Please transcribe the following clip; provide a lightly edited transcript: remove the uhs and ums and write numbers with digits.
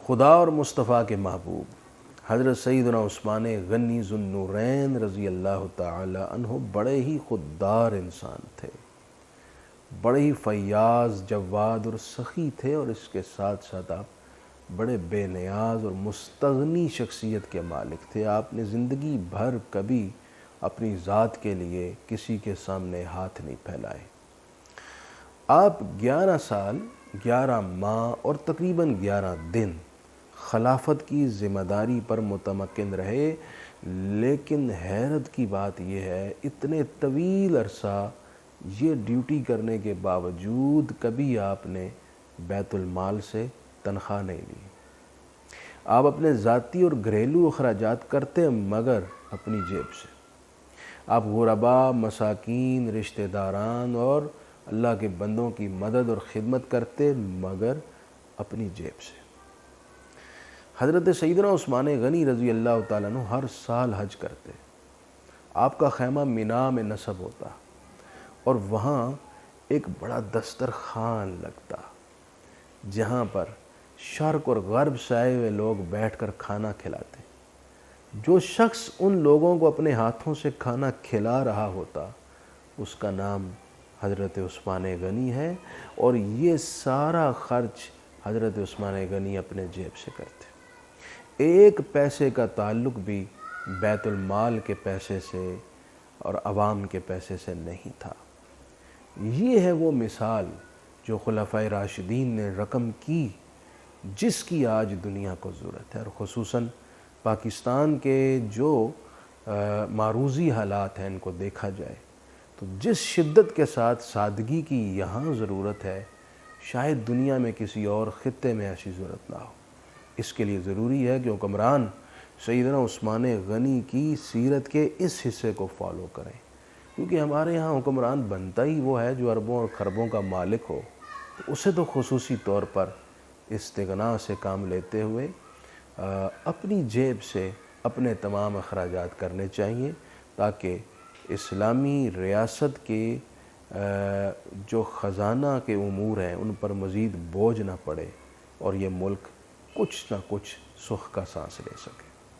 خدا اور مصطفیٰ کے محبوب حضرت سیدنا عثمان غنی ذو النورین رضی اللہ تعالی عنہ بڑے ہی خوددار انسان تھے، بڑے ہی فیاض، جواد اور سخی تھے، اور اس کے ساتھ ساتھ آپ بڑے بے نیاز اور مستغنی شخصیت کے مالک تھے۔ آپ نے زندگی بھر کبھی اپنی ذات کے لیے کسی کے سامنے ہاتھ نہیں پھیلائے۔ آپ 11 سال 11 ماہ اور تقریباً 11 دن خلافت کی ذمہ داری پر متمکن رہے، لیکن حیرت کی بات یہ ہے اتنے طویل عرصہ یہ ڈیوٹی کرنے کے باوجود کبھی آپ نے بیت المال سے تنخواہ نہیں لی۔ آپ اپنے ذاتی اور گھریلو اخراجات کرتے مگر اپنی جیب سے۔ آپ غرباء، مساکین، رشتہ داران اور اللہ کے بندوں کی مدد اور خدمت کرتے مگر اپنی جیب سے۔ حضرت سیدنا عثمان غنی رضی اللہ تعالیٰ عنہ ہر سال حج کرتے۔ آپ کا خیمہ مینا میں نصب ہوتا اور وہاں ایک بڑا دسترخوان لگتا جہاں پر شرق اور غرب سے آئے ہوئے لوگ بیٹھ کر کھانا کھلاتے۔ جو شخص ان لوگوں کو اپنے ہاتھوں سے کھانا کھلا رہا ہوتا اس کا نام حضرت عثمان غنی ہے، اور یہ سارا خرچ حضرت عثمان غنی اپنے جیب سے کرتے۔ ایک پیسے کا تعلق بھی بیت المال کے پیسے سے اور عوام کے پیسے سے نہیں تھا۔ یہ ہے وہ مثال جو خلفائے راشدین نے رقم کی، جس کی آج دنیا کو ضرورت ہے، اور خصوصاً پاکستان کے جو معروضی حالات ہیں ان کو دیکھا جائے تو جس شدت کے ساتھ سادگی کی یہاں ضرورت ہے شاید دنیا میں کسی اور خطے میں ایسی ضرورت نہ ہو۔ اس کے لیے ضروری ہے کہ حکمران سیدنا عثمان غنی کی سیرت کے اس حصے کو فالو کریں، کیونکہ ہمارے یہاں حکمران بنتا ہی وہ ہے جو اربوں اور خربوں کا مالک ہو، تو اسے تو خصوصی طور پر استغنا سے کام لیتے ہوئے اپنی جیب سے اپنے تمام اخراجات کرنے چاہیے، تاکہ اسلامی ریاست کے جو خزانہ کے امور ہیں ان پر مزید بوجھ نہ پڑے اور یہ ملک کچھ نہ کچھ سکھ کا سانس لے سکے۔